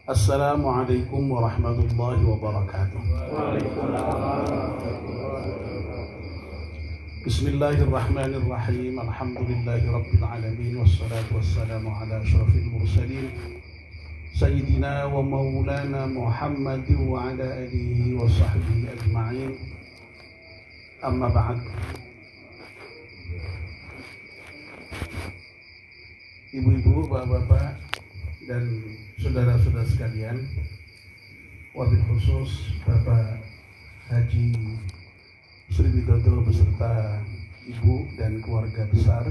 Assalamualaikum warahmatullahi wabarakatuh. Bismillahirrahmanirrahim. Alhamdulillahi rabbil alamin. Wassalatu wassalamu ala asyrafil mursalin Sayyidina wa maulana Muhammadin wa ala alihi wa sahbihi ajma'in. Amma ba'd. Ibu-ibu, bapak-bapak, dan saudara-saudara sekalian, wabil khusus Bapak Haji Sri Widodo beserta ibu dan keluarga besar.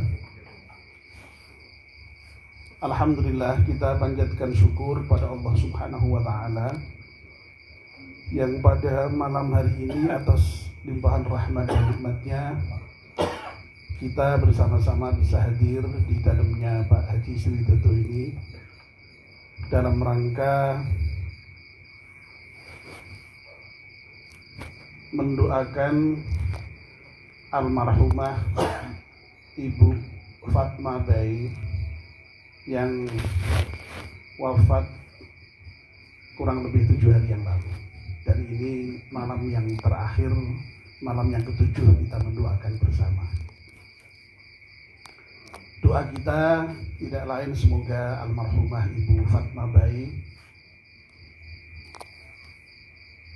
Alhamdulillah, kita panjatkan syukur pada Allah Subhanahu wa Ta'ala yang pada malam hari ini atas limpahan rahmat dan nikmatnya kita bersama-sama bisa hadir di dalamnya Pak Haji Sri Widodo ini dalam rangka mendoakan almarhumah Ibu Fatma Bayi yang wafat kurang lebih 7 hari yang lalu. Dan ini malam yang terakhir, malam yang ke-7 kita mendoakan bersama. Doa kita tidak lain semoga almarhumah Ibu Fatma Bayi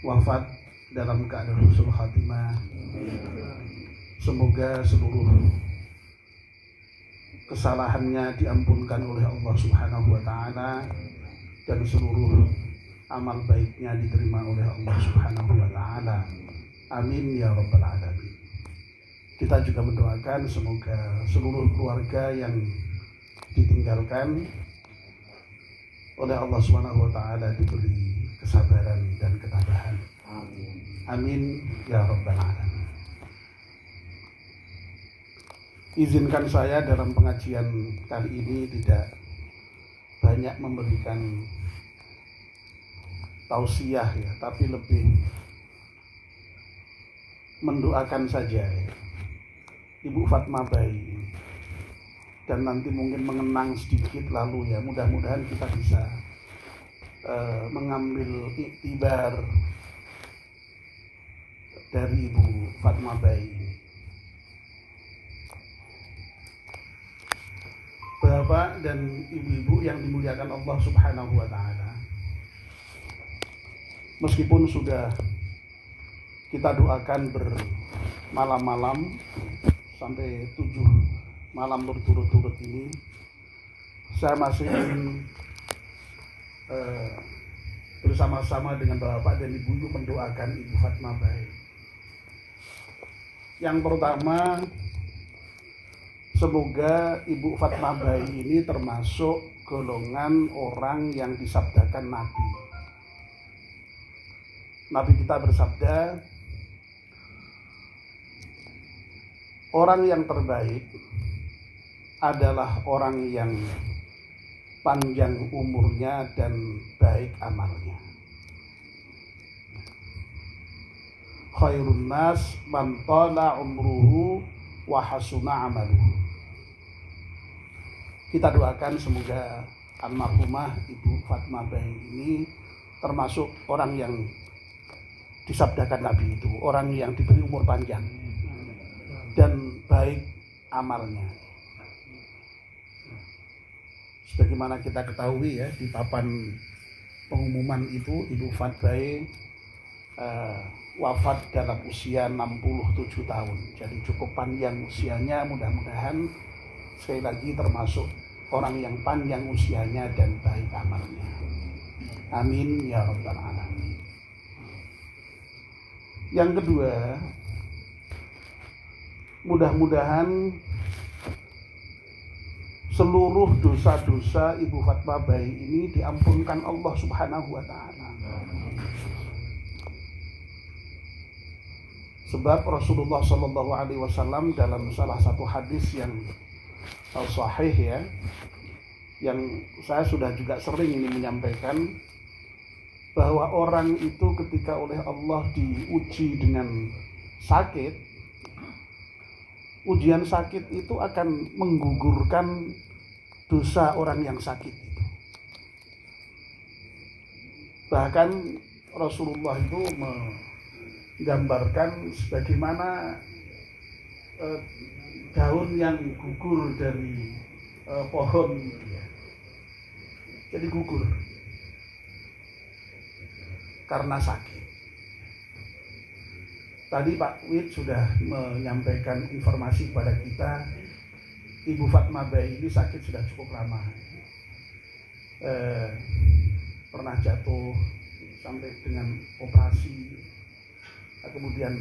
wafat dalam keadaan husnul khatimah. Semoga seluruh kesalahannya diampunkan oleh Allah Subhanahu wa Ta'ala dan seluruh amal baiknya diterima oleh Allah Subhanahu wa Ta'ala. Amin ya rabbal alamin. Kita juga mendoakan semoga seluruh keluarga yang ditinggalkan oleh Allah Subhanahu wa Ta'ala diberi kesabaran dan ketabahan. Amin. Amin ya rabbal alamin. Izinkan saya dalam pengajian kali ini tidak banyak memberikan tausiah ya, tapi lebih mendoakan saja ya, Ibu Fatma Bayi, dan nanti mungkin mengenang sedikit lalu ya, mudah-mudahan kita bisa mengambil iktibar dari Ibu Fatma Bayi. Bapak dan ibu-ibu yang dimuliakan Allah Subhanahu wa Ta'ala, meskipun sudah kita doakan bermalam-malam sampai 7 malam berturut-turut ini, saya masih ingin bersama-sama dengan bapak dan ibu mendoakan Ibu Fatma Bayi. Yang pertama, semoga Ibu Fatma Bayi ini termasuk golongan orang yang disabdakan Nabi. Nabi kita bersabda, orang yang terbaik adalah orang yang panjang umurnya dan baik amalnya. Khairun nas man tala umruhu wa hasuna amaluhu. Kita doakan semoga almarhumah Ibu Fatma Bayi ini termasuk orang yang disabdakan Nabi itu, orang yang diberi umur panjang dan baik amalnya. Sebagaimana kita ketahui ya, di papan pengumuman itu Ibu Fatma Bayi wafat dalam usia 67 tahun. Jadi cukup panjang usianya, mudah-mudahan sekali lagi termasuk orang yang panjang usianya dan baik amalnya. Amin ya rabbal alamin. Yang kedua, mudah-mudahan seluruh dosa-dosa Ibu Fatma Bayi ini diampunkan Allah Subhanahu wa Ta'ala. Sebab Rasulullah Shallallahu Alaihi Wasallam dalam salah satu hadis yang sahih ya, yang saya sudah juga sering ini menyampaikan, bahwa orang itu ketika oleh Allah diuji dengan sakit, ujian sakit itu akan menggugurkan dosa orang yang sakit itu. Bahkan Rasulullah itu menggambarkan sebagaimana daun yang gugur dari pohon, ya. Jadi gugur karena sakit. Tadi Pak Wid sudah menyampaikan informasi kepada kita, Ibu Fatma Bayi ini sakit sudah cukup lama, pernah jatuh sampai dengan operasi, kemudian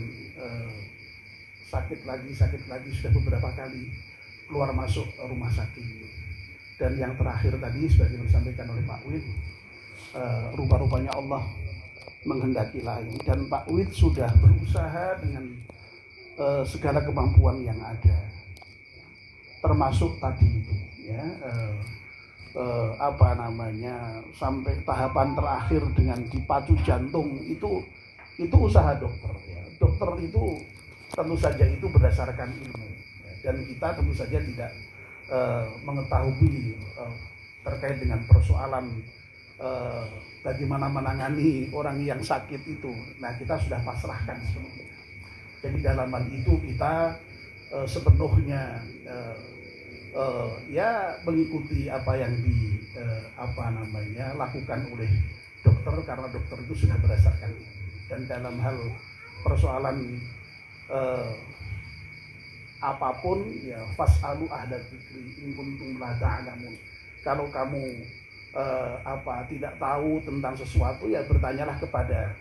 sakit lagi sudah beberapa kali keluar masuk rumah sakit. Dan yang terakhir tadi sebagai disampaikan oleh Pak Wid, rupa-rupanya Allah menghendaki lain, dan Pak Wid sudah berusaha dengan segala kemampuan yang ada, termasuk tadi itu, ya, sampai tahapan terakhir dengan dipacu jantung, itu usaha dokter, ya. Dokter itu tentu saja itu berdasarkan ilmu, ya, dan kita tentu saja tidak mengetahui terkait dengan persoalan bagaimana menangani orang yang sakit itu. Nah, kita sudah pasrahkan sepenuhnya. Jadi dalam hal itu kita sepenuhnya ya mengikuti apa yang lakukan oleh dokter, karena dokter itu sudah berdasarkan. Dan dalam hal persoalan apapun, ya, fas'alu ahla dzikri in kuntum la ta'lamun. Kalau kamu tidak tahu tentang sesuatu, ya bertanyalah kepada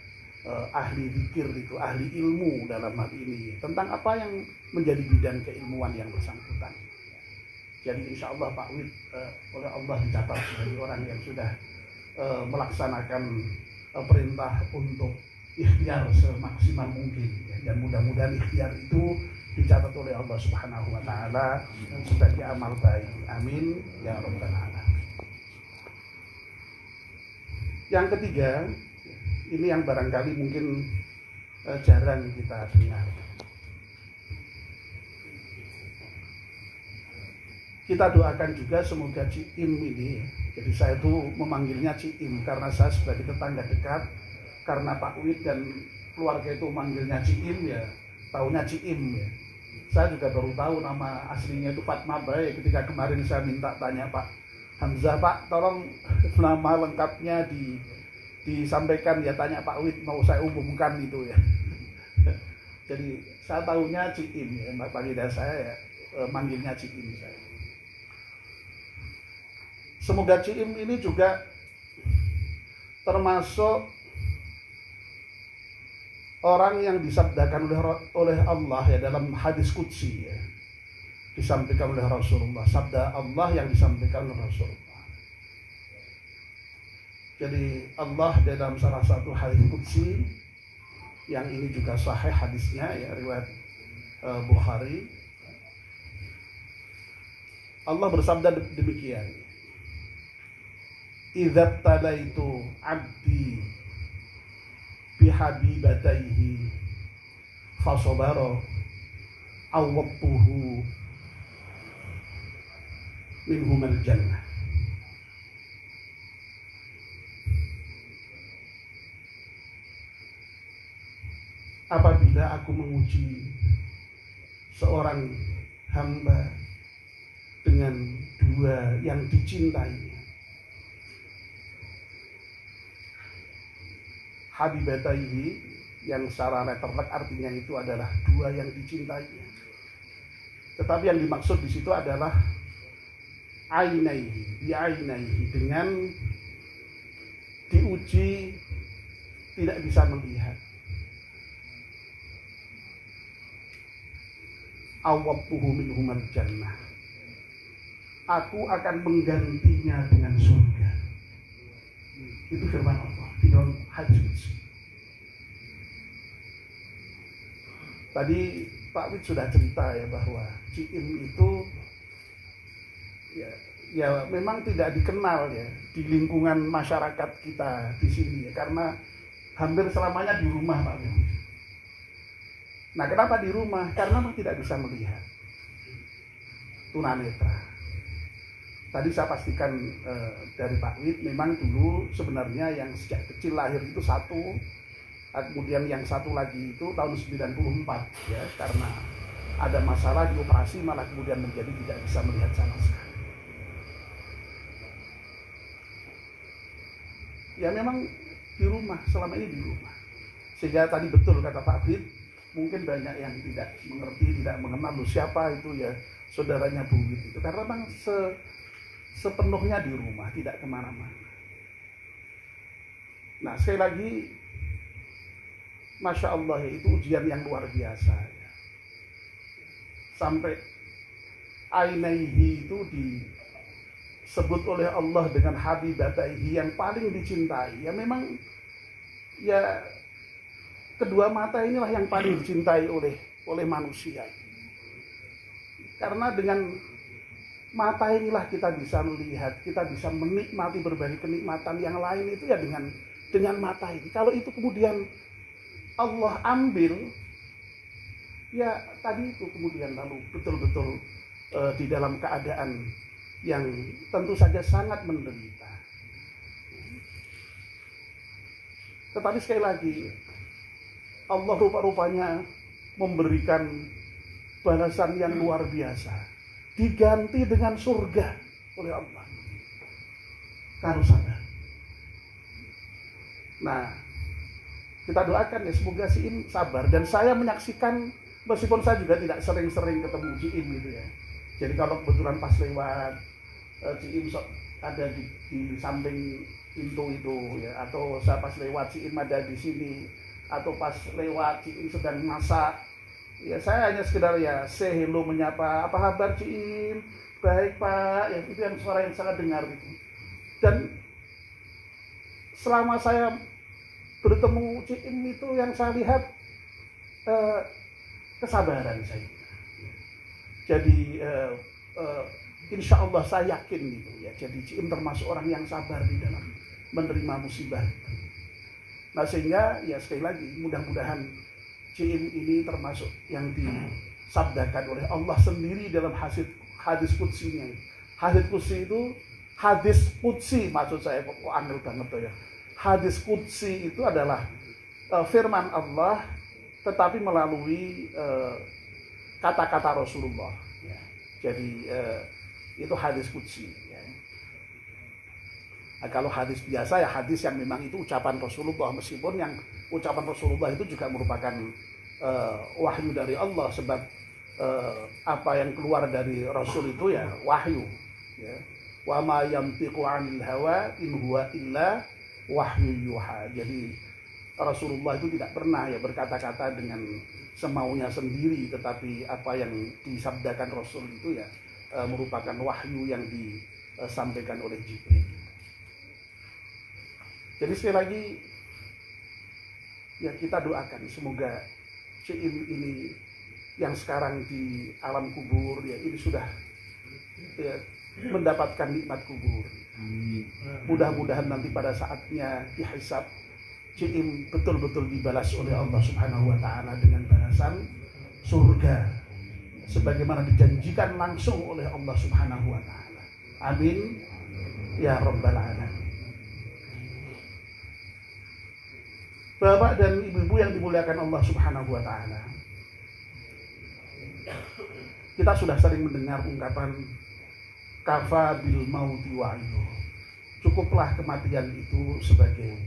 ahli zikir, itu ahli ilmu dalam hal ini, tentang apa yang menjadi bidang keilmuan yang bersangkutan. Jadi insya Allah Pak Wid oleh Allah dicatat sebagai orang yang sudah melaksanakan perintah untuk ikhtiar semaksimal mungkin, ya. Dan mudah-mudahan ikhtiar itu dicatat oleh Allah Subhanahu wa Ta'ala sebagai amal baik. Amin ya rabbal alamin. Yang ketiga, ini yang barangkali mungkin jarang kita dengar. Kita doakan juga semoga Ciim ini, jadi saya itu memanggilnya Ciim karena saya sebagai tetangga dekat, karena Pak Wid dan keluarga itu manggilnya Ciim, ya taunya Ciim, ya. Saya juga baru tahu nama aslinya itu Fatma Bayi ketika kemarin saya minta tanya Pak Hamzah, Pak tolong nama lengkapnya disampaikan, ya tanya Pak Wid, mau saya umumkan itu, ya. Jadi saya tahunya Ciim, ya, panggilan saya ya manggilnya Ciim saya. Semoga Ciim ini juga termasuk orang yang disabdakan oleh Allah, ya, dalam hadis qudsi, ya, disampaikan oleh Rasulullah, sabda Allah yang disampaikan oleh Rasulullah. Jadi Allah dalam salah satu hadis qudsi yang ini juga sahih hadisnya, ya, riwayat Bukhari, Allah bersabda demikian, idza talaitu abdi bihabibataihi fasabara awwatuhu minhumal jannah. Apabila aku menguji seorang hamba dengan dua yang dicintainya, habibataihi yang secara letterlek artinya itu adalah dua yang dicintainya, tetapi yang dimaksud di situ adalah ainaihi, bi'ainaihi, dengan diuji tidak bisa melihat. Awwatuhu minhumal jannah, aku akan menggantinya dengan surga. Itu firman Allah di dalam hadis. Tadi Pak Wid sudah cerita, ya, bahwa Ciim itu ya memang tidak dikenal, ya, di lingkungan masyarakat kita di sini, ya, karena hampir selamanya di rumah Pak Wid. Nah, kenapa di rumah? Karena tidak bisa melihat, tunanetra. Tadi saya pastikan dari Pak Wid, memang dulu sebenarnya yang sejak kecil lahir itu satu, kemudian yang satu lagi itu tahun 94 ya, karena ada masalah di operasi malah kemudian menjadi tidak bisa melihat sama sekali. Ya memang di rumah, selama ini di rumah. Sehingga tadi betul kata Pak Wid, mungkin banyak yang tidak mengerti, tidak mengenal siapa itu ya saudaranya Bu Wid itu, karena memang sepenuhnya di rumah, tidak kemana-mana. Nah sekali lagi, Masya Allah ya, itu ujian yang luar biasa ya. Sampai ainaihi itu disebut oleh Allah dengan habibataihi, yang paling dicintai. Ya memang ya kedua mata inilah yang paling dicintai oleh manusia. Karena dengan mata inilah kita bisa melihat, kita bisa menikmati berbagai kenikmatan yang lain itu ya dengan mata ini. Kalau itu kemudian Allah ambil, ya tadi itu kemudian lalu betul-betul di dalam keadaan yang tentu saja sangat menderita. Tetapi sekali lagi, Allah rupa-rupanya memberikan balasan yang luar biasa, diganti dengan surga oleh Allah. Kalau sadar. Nah, kita doakan ya semoga si Im sabar. Dan saya menyaksikan, meskipun saya juga tidak sering-sering ketemu si Im gitu ya. Jadi kalau kebetulan pas lewat si Im ada di samping pintu itu ya, atau saya pas lewat si Im ada di sini, atau pas lewat si Im sedang masak, ya saya hanya sekedar ya say hello, menyapa, apa kabar Ciim, baik Pak, ya itu yang suara yang sangat dengar gitu. Dan selama saya bertemu Ciim itu yang saya lihat kesabaran saya. Jadi insya Allah saya yakin gitu ya. Jadi Ciim termasuk orang yang sabar di dalam menerima musibah. Nah sehingga ya sekali lagi mudah-mudahan Ciim ini termasuk yang disabdakan oleh Allah sendiri dalam hadis qudsinya. Hadis qudsi itu, hadis qudsi maksud saya, kok angel banget tuh ya. Hadis qudsi itu adalah firman Allah tetapi melalui kata-kata Rasulullah ya. Jadi itu hadis qudsi ya. Nah, kalau hadis biasa ya hadis yang memang itu ucapan Rasulullah, meskipun yang ucapan Rasulullah itu juga merupakan wahyu dari Allah, sebab apa yang keluar dari Rasul itu ya wahyu ya. Wa ma yantiqu 'anil hawa in huwa illa wahyu yuha. Jadi Rasulullah itu tidak pernah ya berkata-kata dengan semaunya sendiri, tetapi apa yang disabdakan Rasul itu ya merupakan wahyu yang disampaikan oleh Jibril. Jadi sekali lagi ya kita doakan semoga Ciim ini yang sekarang di alam kubur ya ini sudah ya, mendapatkan nikmat kubur. Mudah-mudahan nanti pada saatnya dihisab, Ciim betul-betul dibalas oleh Allah Subhanahu wa taala dengan balasan surga sebagaimana dijanjikan langsung oleh Allah Subhanahu wa taala. Amin ya rabbal alamin. Bapak dan ibu-ibu yang dimuliakan Allah Subhanahu wa taala. Kita sudah sering mendengar ungkapan kafa bil mauti wa'idu. Cukuplah kematian itu sebagai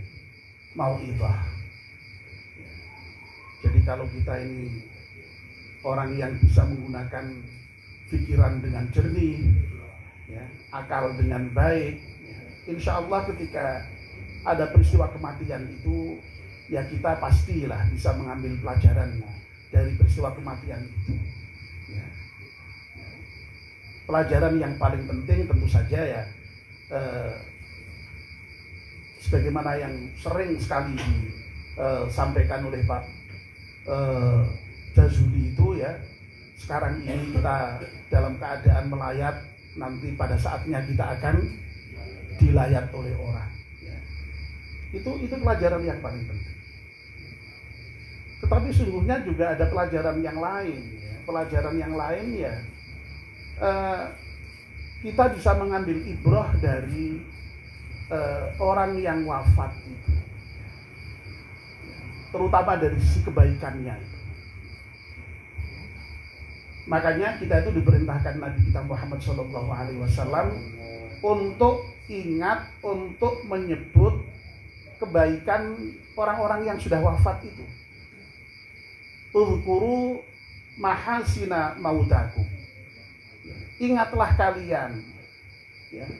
mau'idhah. Jadi kalau kita ini orang yang bisa menggunakan pikiran dengan jernih, ya, akal dengan baik, ya, insya Allah ketika ada peristiwa kematian itu, ya kita pastilah bisa mengambil pelajaran dari peristiwa kematian itu. Ya. Pelajaran yang paling penting tentu saja ya, sebagaimana yang sering sekali disampaikan oleh Pak Jazuli itu ya, sekarang ini kita dalam keadaan melayat, nanti pada saatnya kita akan dilayat oleh orang. Ya. Itu pelajaran yang paling penting. Tetapi sungguhnya juga ada pelajaran yang lain. Ya. Pelajaran yang lain ya, kita bisa mengambil ibrah dari orang yang wafat itu, terutama dari sisi kebaikannya itu. Makanya kita itu diperintahkan Nabi kita Muhammad SAW untuk ingat, untuk menyebut kebaikan orang-orang yang sudah wafat itu. Uzkuru mahasina mautakum. Ingatlah kalian, ya.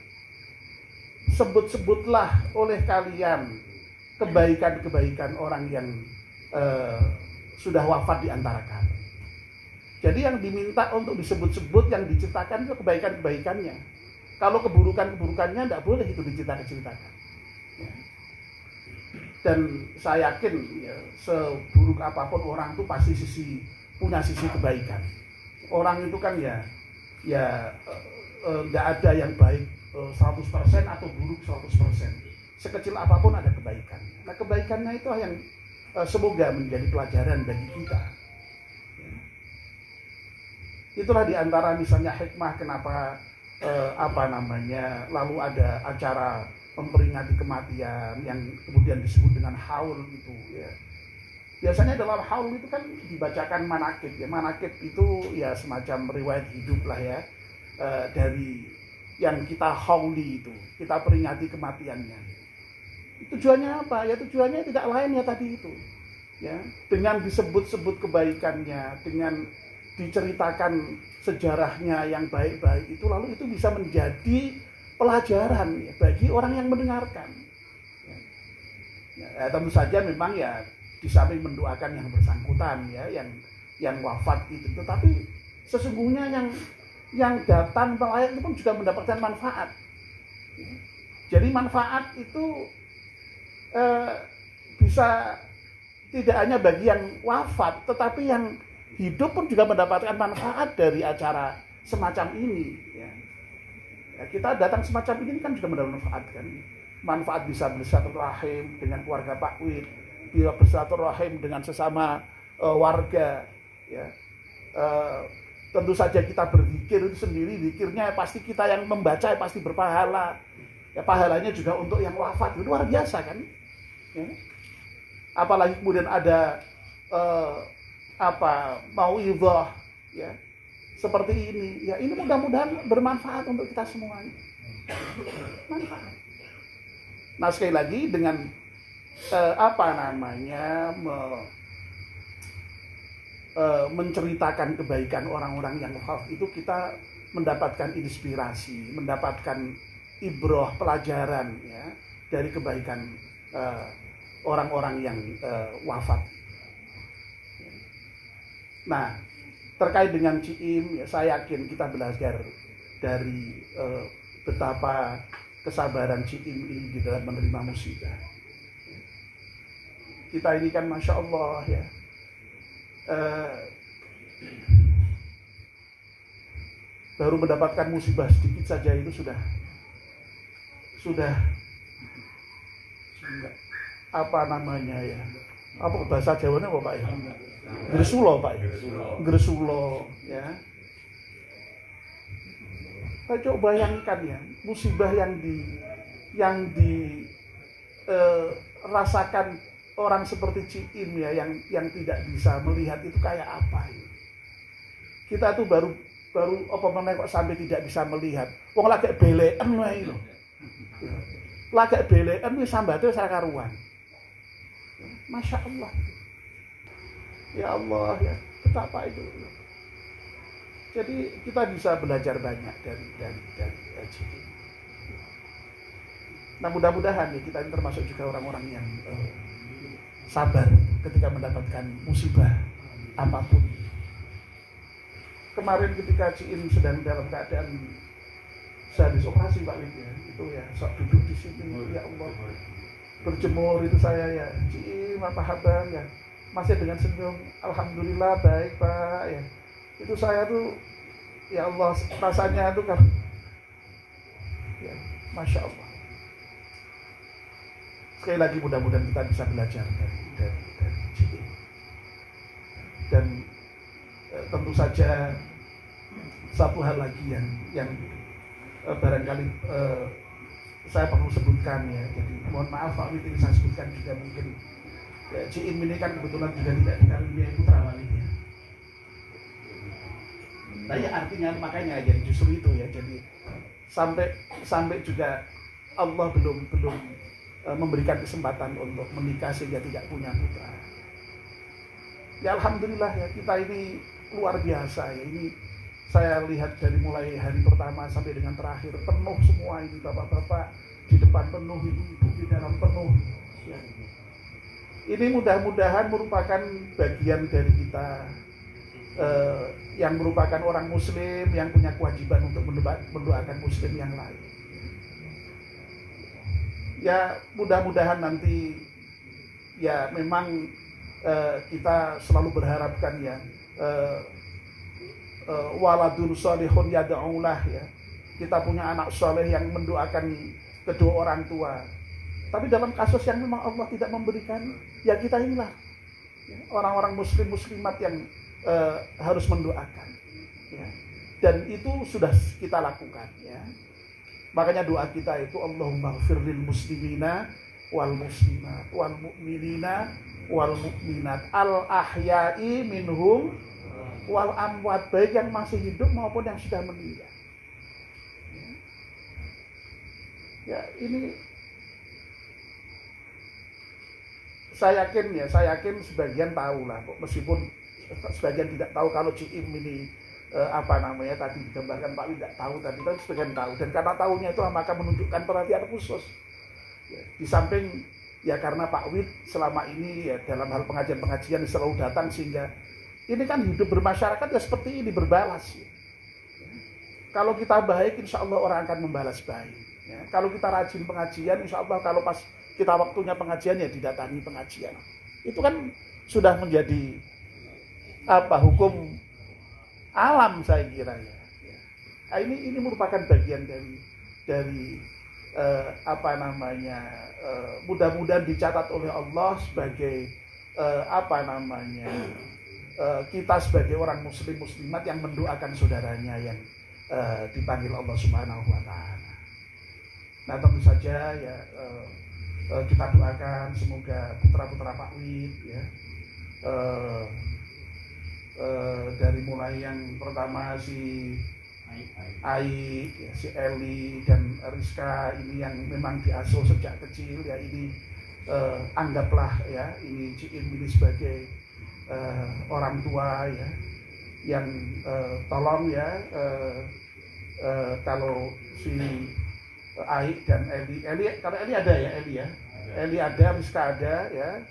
Sebut-sebutlah oleh kalian kebaikan-kebaikan orang yang sudah wafat di antara kalian. Jadi yang diminta untuk disebut-sebut, yang diceritakan itu kebaikan-kebaikannya. Kalau keburukan-keburukannya tidak boleh itu diceritakan. Ya. Dan saya yakin ya, seburuk apapun orang itu pasti punya sisi kebaikan. Orang itu kan ya nggak ada yang baik 100% atau buruk 100%. Sekecil apapun ada kebaikan. Nah kebaikannya itu yang semoga menjadi pelajaran bagi kita. Itulah diantara misalnya hikmah kenapa lalu ada acara memperingati kematian yang kemudian disebut dengan haul itu ya. Biasanya dalam haul itu kan dibacakan manakib ya. Manakib itu ya semacam riwayat hidup lah ya, dari yang kita hauli itu, kita peringati kematiannya. Tujuannya apa? Ya tujuannya tidak lain ya tadi itu. Ya, dengan disebut-sebut kebaikannya, dengan diceritakan sejarahnya yang baik-baik itu, lalu itu bisa menjadi pelajaran ya, bagi orang yang mendengarkan. Ya, tentu saja memang ya di samping mendoakan yang bersangkutan ya, yang wafat itu, tetapi sesungguhnya yang datang melayat itu pun juga mendapatkan manfaat. Jadi manfaat itu bisa tidak hanya bagi yang wafat, tetapi yang hidup pun juga mendapatkan manfaat dari acara semacam ini. Ya, kita datang semacam ini kan juga mendapat manfaat kan. Manfaat bisa bersilaturahim dengan keluarga Pak Wid, bisa bersilaturahim dengan sesama warga. Ya, tentu saja kita berzikir itu sendiri, zikirnya pasti kita yang membaca pasti berpahala. Ya, pahalanya juga untuk yang wafat itu luar biasa kan. Ya. Apalagi kemudian ada mau'izah ya seperti ini ya, ini mudah-mudahan bermanfaat untuk kita semua. Manfaat. Nah sekali lagi dengan menceritakan kebaikan orang-orang yang wafat itu, kita mendapatkan inspirasi, mendapatkan ibrah, pelajaran ya dari kebaikan orang-orang yang wafat. Nah, terkait dengan Ciim, ya, saya yakin kita belajar dari betapa kesabaran Ciim ini di dalam menerima musibah. Kita ini kan Masya Allah ya, baru mendapatkan musibah sedikit saja itu sudah apa bahasa Jawanya apa Pak ya? Gresulo Pak. Gresulo ya. Kita coba bayangkan ya, musibah yang rasakan orang seperti Ciim ya, yang tidak bisa melihat itu kayak apa ya. Kita tuh baru apa namanya kok sampai tidak bisa melihat. Wong lagi belekan wae lho. Lagi belekan wis sambate ora karuan. Masya Allah. Ya Allah ya, betapa itu. Jadi kita bisa belajar banyak dari Ciim. Nah mudah-mudahan ya kita ini termasuk juga orang-orang yang sabar ketika mendapatkan musibah apapun. Kemarin ketika Ciim sedang dalam keadaan sehabis operasi Pak Wid ya, itu ya sok duduk di sini ya Allah, berjemur itu saya ya, Ciim apa kabar ya, masih dengan senyum, alhamdulillah baik Pak ya. Itu saya tuh ya Allah rasanya tuh kan ya Masya Allah. Sekali lagi mudah-mudahan kita bisa belajar dari Ciim. Dan tentu saja satu hal lagi yang barangkali saya perlu sebutkan ya. Jadi mohon maaf Pak Wid, ini saya sebutkan juga mungkin ya, Ciim ini kan kebetulan juga tidak dikaruniai putra walinya. Nah ya artinya makanya jadi justru itu ya. Jadi sampai juga Allah belum memberikan kesempatan untuk menikah sehingga tidak punya putra. Ya alhamdulillah ya, kita ini luar biasa ya. Ini saya lihat dari mulai hari pertama sampai dengan terakhir penuh semua ini, bapak-bapak di depan penuh, ibu-ibu di dalam penuh ya. Ini mudah-mudahan merupakan bagian dari kita yang merupakan orang muslim yang punya kewajiban untuk mendoakan muslim yang lain. Ya mudah-mudahan nanti ya memang kita selalu berharapkan ya waladun sholihun yad'ulah ya, kita punya anak soleh yang mendoakan kedua orang tua. Tapi dalam kasus yang memang Allah tidak memberikan, ya kita inilah ya, orang-orang muslimat yang harus mendoakan ya. Dan itu sudah kita lakukan ya. Makanya doa kita itu Allahumma ighfir lil muslimina wal muslimat wal mu'minina wal mu'minat al ahya'i minhum wal amwat, baik yang masih hidup maupun yang sudah meninggal. Ya ini saya yakin sebagian tahu lah, meskipun sebagian tidak tahu kalau Ciim ini tadi digambarkan Pak Wid tidak tahu tadi, tapi sebagian tahu, dan karena tahunya itu maka menunjukkan perhatian khusus ya. Di samping ya karena Pak Wid selama ini ya dalam hal pengajian selalu datang, sehingga ini kan hidup bermasyarakat ya seperti ini, berbalas ya. Kalau kita baik insya Allah orang akan membalas baik ya. Kalau kita rajin pengajian insya Allah kalau pas kita waktunya pengajian ya didatangi pengajian. Itu kan sudah menjadi hukum alam saya kira ya. Nah, ini merupakan bagian dari mudah-mudahan dicatat oleh Allah sebagai kita sebagai orang muslim muslimat yang mendoakan saudaranya yang dipanggil Allah Subhanahu wa taala. Nah, tentu saja ya kita doakan semoga putra-putra Pak Wid ya, dari mulai yang pertama si Aik, ya, si Eli dan Rizka ini yang memang diasuh sejak kecil ya, ini anggaplah ya ini Ciim ini sebagai orang tua ya yang tolong ya kalau si Aik dan Eli kalau Eli ada ya, Eli ada, Rizka ada ya,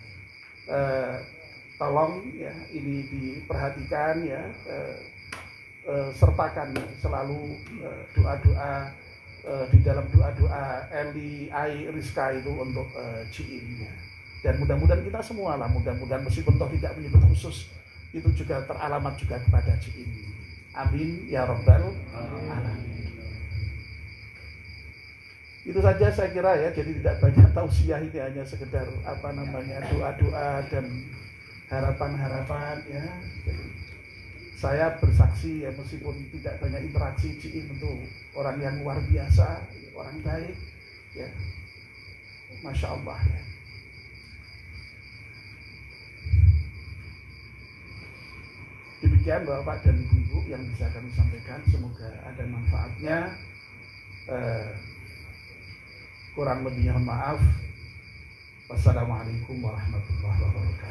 tolong ya ini diperhatikan ya, sertakan selalu doa-doa di dalam doa-doa Eli, Ai, Rizka itu untuk Ciim ya. Dan mudah-mudahan kita semua lah, mudah-mudahan meskipun toh tidak menyebut khusus itu juga teralamat juga kepada Ciim. Amin ya rabbal alamin. Itu saja saya kira ya, jadi tidak banyak tausiah, ini hanya sekedar doa-doa dan harapan-harapan ya. Jadi, saya bersaksi ya, meskipun tidak banyak interaksi, Ciim itu orang yang luar biasa, orang baik ya, Masya Allah ya. Demikian Bapak dan Ibu yang bisa kami sampaikan, semoga ada manfaatnya. Kurang lebihnya maaf. Wassalamualaikum warahmatullahi wabarakatuh.